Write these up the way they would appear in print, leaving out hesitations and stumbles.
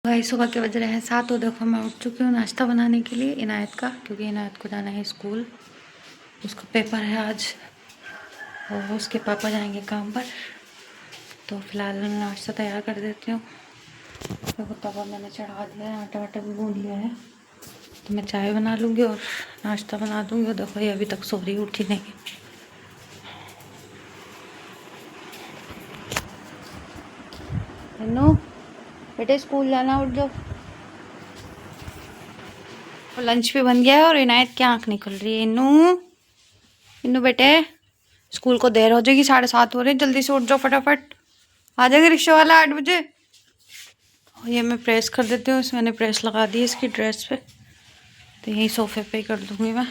भाई सुबह के बज रहे हैं 7। तो देखो मैं उठ चुकी हूँ नाश्ता बनाने के लिए इनायत का, क्योंकि इनायत को जाना है स्कूल। उसका पेपर है आज और उसके पापा जाएंगे काम पर। तो फिलहाल नाश्ता तैयार कर देती हूँ। देखो तवा मैंने चढ़ा दिया है, आटा वाटा भी गूंद लिया है। तो मैं चाय बना लूँगी और नाश्ता बना दूँगी। और देखो ये अभी तक सो रही, उठी नहीं। हेलो बेटे, स्कूल जाना, उठ जाओ। लंच भी बन गया है और इनायत की आँख निकल रही है। इन्नू बेटे, स्कूल को देर हो जाएगी, 7:30 हो रहे। जल्दी से उठ जाओ फटाफट, आ जाएगा रिक्शा वाला 8 बजे। और ये मैं प्रेस कर देती हूँ, मैंने प्रेस लगा दी इसकी ड्रेस पे। तो यही सोफे पे ही कर दूँगी मैं।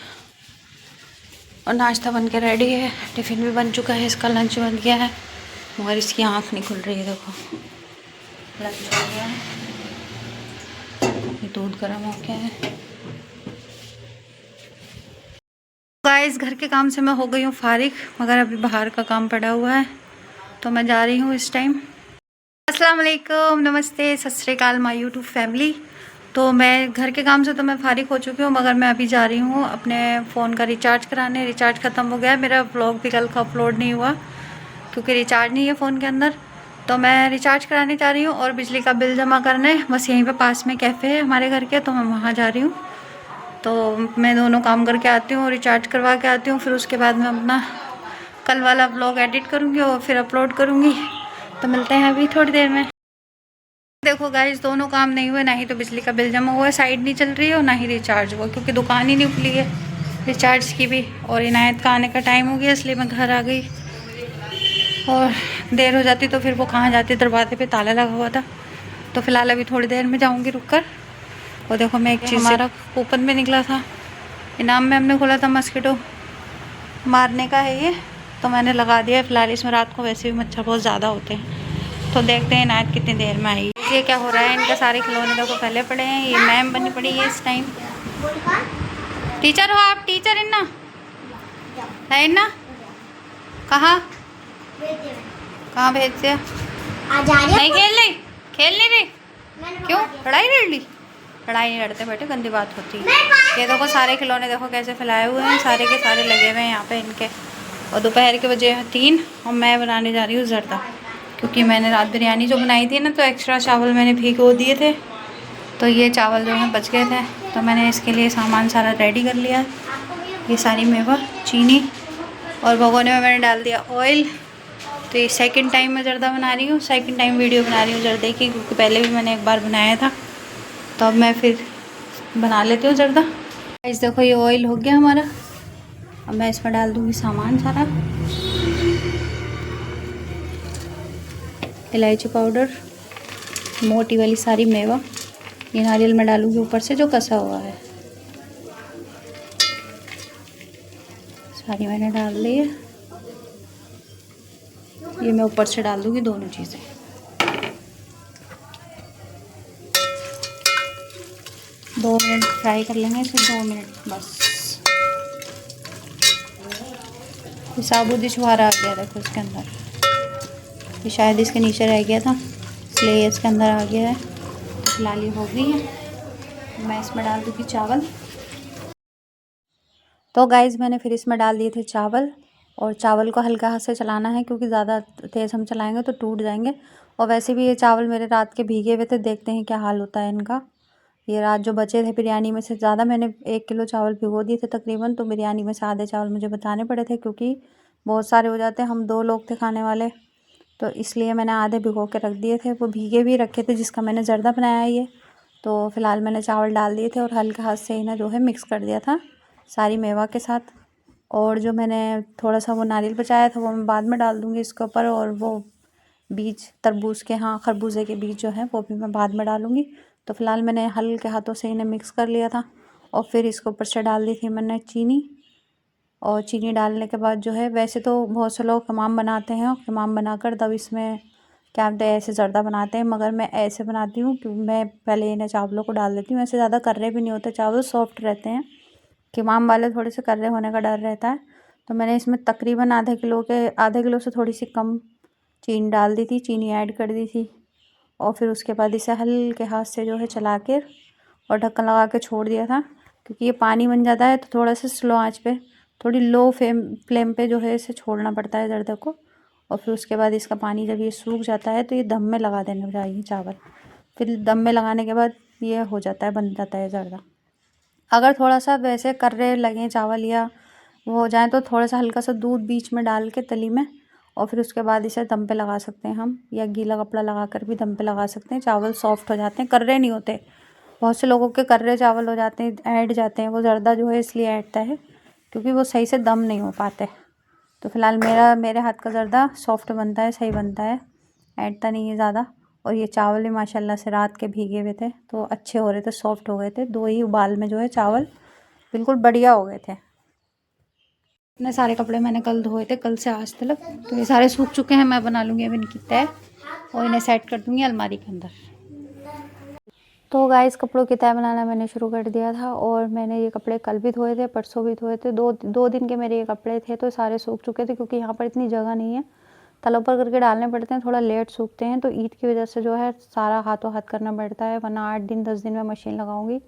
और नाश्ता बन के रेडी है, टिफ़िन भी बन चुका है, इसका लंच बन गया है। मगर इसकी आँख नहीं खुल रही है। देखो लंच हो गया है, ये दूध गर्म हो गया है। गाइस घर के काम से मैं हो गई हूँ फारिग, मगर अभी बाहर का काम पड़ा हुआ है। तो मैं जा रही हूँ इस टाइम। अस्सलाम वालेकुम, नमस्ते, सत श्री अकाल माय यूट्यूब फैमिली। तो मैं घर के काम से तो मैं फारिग हो चुकी हूँ, मगर मैं अभी जा रही हूँ अपने फ़ोन का रिचार्ज कराने। रिचार्ज ख़त्म हो गया है, मेरा व्लॉग भी कल का अपलोड नहीं हुआ क्योंकि रिचार्ज नहीं है फ़ोन के अंदर। तो मैं रिचार्ज कराने जा रही हूँ और बिजली का बिल जमा करने। बस यहीं पे पास में कैफ़े है हमारे घर के, तो मैं वहाँ जा रही हूँ। तो मैं दोनों काम करके आती हूँ, रिचार्ज करवा के आती हूँ। फिर उसके बाद मैं अपना कल वाला व्लॉग एडिट करूँगी और फिर अपलोड करूँगी। तो मिलते हैं अभी थोड़ी देर में। देखो गाइस, दोनों काम नहीं हुए, ना ही तो बिजली का बिल जमा हुआ है, साइड नहीं चल रही है, और ना ही रिचार्ज हुआ क्योंकि दुकान ही नहीं खुली है रिचार्ज की भी। और इनायत का आने का टाइम हो गया, इसलिए मैं घर आ गई। और देर हो जाती तो फिर वो कहाँ जाती, दरवाजे पे ताला लगा हुआ था। तो फिलहाल अभी थोड़ी देर में जाऊँगी रुक कर। और देखो मैं एक चीज़, हमारा कूपन में निकला था, इनाम में हमने खोला था, मस्किटो मारने का है ये। तो मैंने लगा दिया फिलहाल। इसमें रात को वैसे भी मच्छर बहुत ज़्यादा होते हैं। तो देखते हैं इनायत कितनी देर में आई। ये क्या हो रहा है, इनके सारे खिलौने देखो पहले पड़े हैं। ये मैम बनी पड़ी है इस टाइम। टीचर हो आप? टीचर इन्ना है, इन्ना कहाँ कहाँ भेज दिया? नहीं खेल रही, खेल नहीं रही? क्यों, लड़ाई लड़ ली? लड़ाई नहीं लड़ते बेटे, गंदी बात होती है। ये देखो सारे खिलौने देखो कैसे फैलाए हुए हैं, सारे के सारे लगे हुए हैं यहाँ पे इनके। और दोपहर के बजे हैं 3 और मैं बनाने जा रही हूँ ज़र्दा, क्योंकि मैंने रात बिरयानी जो बनाई थी ना, तो एक्स्ट्रा चावल मैंने भिगो दिए थे। तो ये चावल जो है बच गए थे, तो मैंने इसके लिए सामान सारा रेडी कर लिया। ये सारी मेवा, चीनी, और भगोने में मैंने डाल दिया ऑयल। तो ये सेकंड टाइम मैं ज़र्दा बना रही हूँ, सेकंड टाइम वीडियो बना रही हूँ ज़र्दे की, क्योंकि पहले भी मैंने एक बार बनाया था। तो अब मैं फिर बना लेती हूँ ज़र्दा। इस देखो ये ऑयल हो गया हमारा। अब मैं इसमें डाल दूँगी सामान सारा, इलायची पाउडर, मोटी वाली सारी मेवा। ये नारियल मैं डालूँगी ऊपर से जो कसा हुआ है, सारी मैंने डाल दी है। ये मैं ऊपर से डाल दूँगी दोनों चीज़ें। दो मिनट फ्राई कर लेंगे इसे, 2 मिनट बस। ये साबुती छुहारा आ गया देखो इसके अंदर, ये शायद इसके नीचे रह गया था, इसलिए इसके अंदर आ गया है। फिलहाल ये हो गई है। मैं इसमें डाल दूँगी चावल। तो गाइज़ मैंने फिर इसमें डाल दिए थे चावल, और चावल को हल्का हाथ से चलाना है क्योंकि ज़्यादा तेज़ हम चलाएंगे तो टूट जाएंगे। और वैसे भी ये चावल मेरे रात के भीगे हुए थे, देखते हैं क्या हाल होता है इनका। ये रात जो बचे थे बिरयानी में से ज़्यादा, मैंने 1 किलो चावल भिगो दिए थे तकरीबन। तो बिरयानी में से आधे चावल मुझे बचाने पड़े थे क्योंकि बहुत सारे हो जाते हैं, हम 2 लोग थे खाने वाले। तो इसलिए मैंने आधे भिगो के रख दिए थे, वो भीगे भी रखे थे जिसका मैंने ज़र्दा बनाया है ये। तो फिलहाल मैंने चावल डाल दिए थे और हल्का हाथ से इन्हें जो है मिक्स कर दिया था सारी मेवा के साथ। और जो मैंने थोड़ा सा वो नारियल बचाया था वो मैं बाद में डाल दूँगी इसके ऊपर। और वो बीज तरबूज के, हाँ खरबूजे के बीज जो है वो भी मैं बाद में डालूँगी। तो फिलहाल मैंने हल्के हाथों से इन्हें मिक्स कर लिया था। और फिर इसके ऊपर से डाल दी थी मैंने चीनी। और चीनी डालने के बाद जो है, वैसे तो बहुत से लोग कमाम बनाते हैं और कमाम बनाकर तब इसमें क्या बोलते हैं ऐसे ज़र्दा बनाते हैं, मगर मैं ऐसे बनाती हूँ कि मैं पहले इन्हें चावलों को डाल देती हूँ। ऐसे ज़्यादा कर्रे भी नहीं होते, चावल सॉफ्ट रहते हैं। किमाम वाले थोड़े से कर्रे होने का डर रहता है। तो मैंने इसमें तकरीबन आधे किलो से थोड़ी सी कम चीनी डाल दी थी, चीनी ऐड कर दी थी। और फिर उसके बाद इसे हल्के हाथ से जो है चला के और ढक्कन लगा के छोड़ दिया था, क्योंकि ये पानी बन जाता है तो थोड़ा सा स्लो आंच पे, थोड़ी लो फ्लेम पे जो है इसे छोड़ना पड़ता है जर्दा को। और फिर उसके बाद इसका पानी जब ये सूख जाता है तो ये दम में लगा देने चाहिए चावल। फिर दम में लगाने के बाद ये हो जाता है, बन जाता है जर्दा। अगर थोड़ा सा वैसे कर्रे लगें चावल या वो हो जाए तो थोड़ा सा हल्का सा दूध बीच में डाल के तली में, और फिर उसके बाद इसे दम पे लगा सकते हैं हम, या गीला कपड़ा लगा कर भी दम पे लगा सकते हैं। चावल सॉफ्ट हो जाते हैं, कर्रे नहीं होते। बहुत से लोगों के कर्रे चावल हो जाते हैं, ऐंठ जाते हैं। वो जर्दा जो है इसलिए ऐंठता है क्योंकि वो सही से दम नहीं हो पाते। तो फिलहाल मेरे हाथ का जर्दा सॉफ्ट बनता है, सही बनता है, ऐंठता नहीं है ज़्यादा। और ये चावल भी माशाल्लाह से रात के भीगे हुए थे तो अच्छे हो रहे थे, सॉफ्ट हो गए थे। 2 ही उबाल में जो है चावल बिल्कुल बढ़िया हो गए थे। इतने सारे कपड़े मैंने कल धोए थे, कल से आज तक, तो ये सारे सूख चुके हैं। मैं बना लूँगी अब इनकी तय और इन्हें सेट कर दूँगी अलमारी के अंदर। तो गाइस कपड़ों की तय बनाना मैंने शुरू कर दिया था, और मैंने ये कपड़े कल भी धोए थे, परसों भी धोए थे। दो दिन के मेरे ये कपड़े थे तो सारे सूख चुके थे, क्योंकि यहाँ पर इतनी जगह नहीं है, तलों पर करके डालने पड़ते हैं, थोड़ा लेट सूखते हैं। तो ईद की वजह से जो है सारा हाथों हाथ करना पड़ता है, वरना 8 दिन 10 दिन में मशीन लगाऊंगी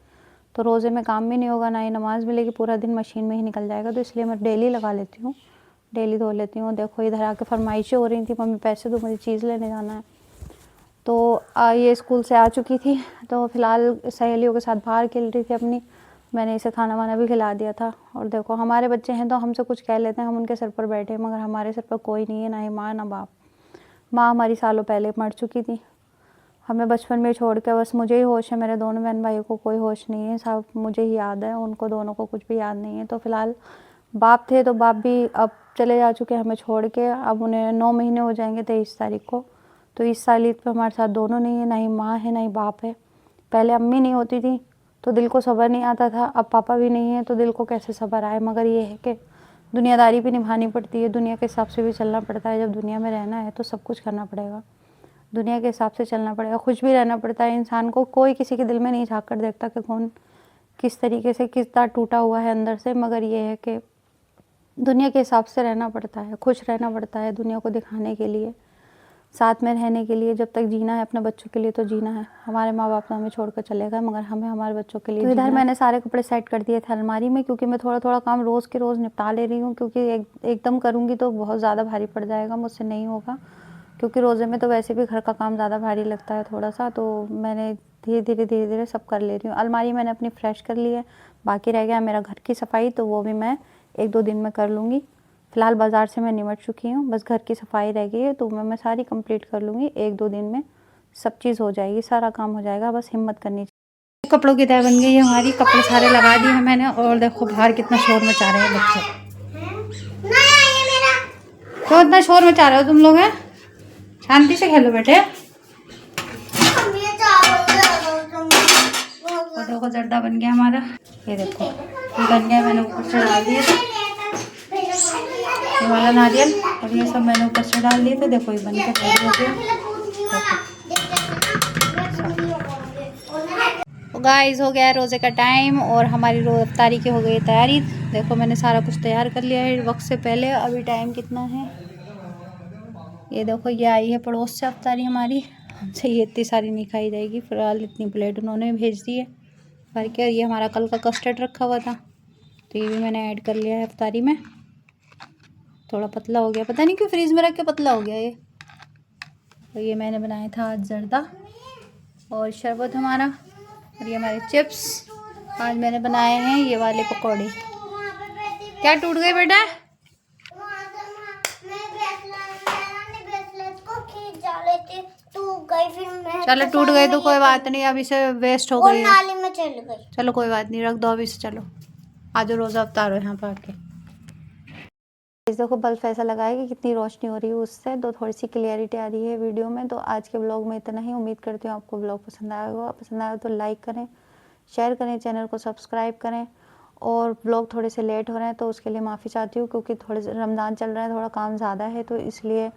तो रोज़े में काम भी नहीं होगा, ना ही नमाज़ मिलेगी, पूरा दिन मशीन में ही निकल जाएगा। तो इसलिए मैं डेली लगा लेती हूँ, डेली धो लेती हूँ। देखो इधर आके फरमाइशें हो रही थी, मम्मी पैसे दो, मुझे चीज़ लेने जाना है। तो ये स्कूल से आ चुकी थी तो फ़िलहाल सहेलियों के साथ बाहर खेल रही थी अपनी। मैंने इसे खाना वाना भी खिला दिया था। और देखो हमारे बच्चे हैं तो हमसे कुछ कह लेते हैं, हम उनके सर पर बैठे, मगर हमारे सर पर कोई नहीं है, ना ही माँ ना बाप। माँ हमारी सालों पहले मर चुकी थी, हमें बचपन में छोड़ के बस मुझे ही होश है, मेरे दोनों बहन भाइयों को कोई होश नहीं है, सब मुझे ही याद है, उनको दोनों को कुछ भी याद नहीं है। तो फ़िलहाल बाप थे तो बाप भी अब चले जा चुके हमें छोड़ के। अब उन्हें 9 महीने हो जाएंगे 23 तारीख को। तो इस साल ईद पर हमारे साथ दोनों नहीं है, ना ही माँ है ना ही बाप है। पहले अम्मी नहीं होती थी तो दिल को सब्र नहीं आता था, अब पापा भी नहीं है तो दिल को कैसे सब्र आए। मगर ये है कि दुनियादारी भी निभानी पड़ती है, दुनिया के हिसाब से भी चलना पड़ता है। जब दुनिया में रहना है तो सब कुछ करना पड़ेगा, दुनिया के हिसाब से चलना पड़ेगा, खुश भी रहना पड़ता है इंसान को। कोई किसी के दिल में नहीं झाँक कर देखता कि कौन किस तरीके से कितना टूटा हुआ है अंदर से। मगर ये है कि दुनिया के हिसाब से रहना पड़ता है, खुश रहना पड़ता है, दुनिया को दिखाने के लिए, साथ में रहने के लिए। जब तक जीना है अपने बच्चों के लिए तो जीना है। हमारे माँ बाप तो हमें छोड़कर चले गए, मगर हमें हमारे बच्चों के लिए। तो इधर मैंने सारे कपड़े सेट कर दिए थे अलमारी में, क्योंकि मैं थोड़ा थोड़ा काम रोज़ के रोज़ निपटा ले रही हूँ, क्योंकि एकदम करूँगी तो बहुत ज़्यादा भारी पड़ जाएगा, मुझसे नहीं होगा। क्योंकि रोज़े में तो वैसे भी घर का काम ज़्यादा भारी लगता है थोड़ा सा, तो मैंने धीरे धीरे सब कर ले रही हूँ। अलमारी मैंने अपनी फ्रेश कर ली है, बाकी रह गया मेरा घर की सफाई, तो वो भी मैं 1-2 दिन में कर लूँगी। फ़िलहाल बाज़ार से मैं निमट चुकी हूँ, बस घर की सफाई रह गई है, तो मैं सारी कंप्लीट कर लूँगी 1-2 दिन में, सब चीज़ हो जाएगी, सारा काम हो जाएगा, बस हिम्मत करनी चाहिए। कपड़ों की तय बन गई है हमारी, कपड़े सारे लगा दिए हैं मैंने। और देखो बाहर कितना शोर मचा रहे हैं बच्चे। क्यों इतना शोर मचा रहे हो तुम लोग? हैं, शांति से खेलो बेटे। और देखो जर्दा बन गया हमारा, ये देखो ये बन गया, मैंने ऊपर से डाल दिए थे ये वाला नारियल, और ये सब मैंने ऊपर से डाल दिए थे। देखो ये बन के रेडी हो गया। तो गाइस हो गया है रोज़े का टाइम, और हमारी इफ्तारी की हो गई तैयारी। देखो मैंने सारा कुछ तैयार कर लिया है वक्त से पहले। अभी टाइम कितना है, ये देखो ये आई है पड़ोस से इफ्तारी हमारी, हमसे ये इतनी सारी नहीं खाई जाएगी। फिलहाल इतनी प्लेट उन्होंने भेज दी है भर के। और ये हमारा कल का कस्टर्ड रखा हुआ था तो ये भी मैंने ऐड कर लिया है इफ्तारी में। थोड़ा पतला हो गया, पता नहीं क्यों फ्रीज में रख के पतला हो गया ये। तो ये मैंने बनाया था आज जर्दा और शरबत हमारा, और ये हमारे चिप्स। आज मैंने बनाए हैं ये वाले पकौड़े। क्या टूट गए बेटा? चलो टूट गई तो कोई बात नहीं, अब इसे वेस्ट हो गई, नाली में चल गई। चलो कोई बात नहीं, रख दो अभी से। चलो आज रोज़ा उतारो यहाँ पर आके। इस देखो बल्ब ऐसा लगाया कि कितनी रोशनी हो रही है उससे, तो थोड़ी सी क्लियरिटी आ रही है वीडियो में। तो आज के ब्लॉग में इतना ही, उम्मीद करती हूँ आपको ब्लॉग पसंद आया होगा। पसंद आया तो लाइक करें, शेयर करें, चैनल को सब्सक्राइब करें। और ब्लॉग थोड़े से लेट हो रहे हैं तो उसके लिए माफ़ी चाहती हूँ, क्योंकि थोड़े से रमज़ान चल रहा है, थोड़ा काम ज़्यादा है तो इसलिए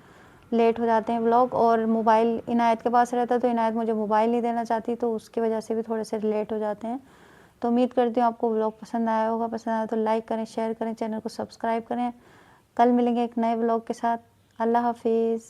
लेट हो जाते हैं ब्लॉग। और मोबाइल इनायत के पास रहता है तो इनायत मुझे मोबाइल नहीं देना चाहती, तो उसकी वजह से भी थोड़े से लेट हो जाते हैं। तो उम्मीद करती हूँ आपको ब्लॉग पसंद आया होगा। पसंद आया तो लाइक करें, शेयर करें, चैनल को सब्सक्राइब करें। कल मिलेंगे एक नए ब्लॉग के साथ। अल्लाह हाफिज़।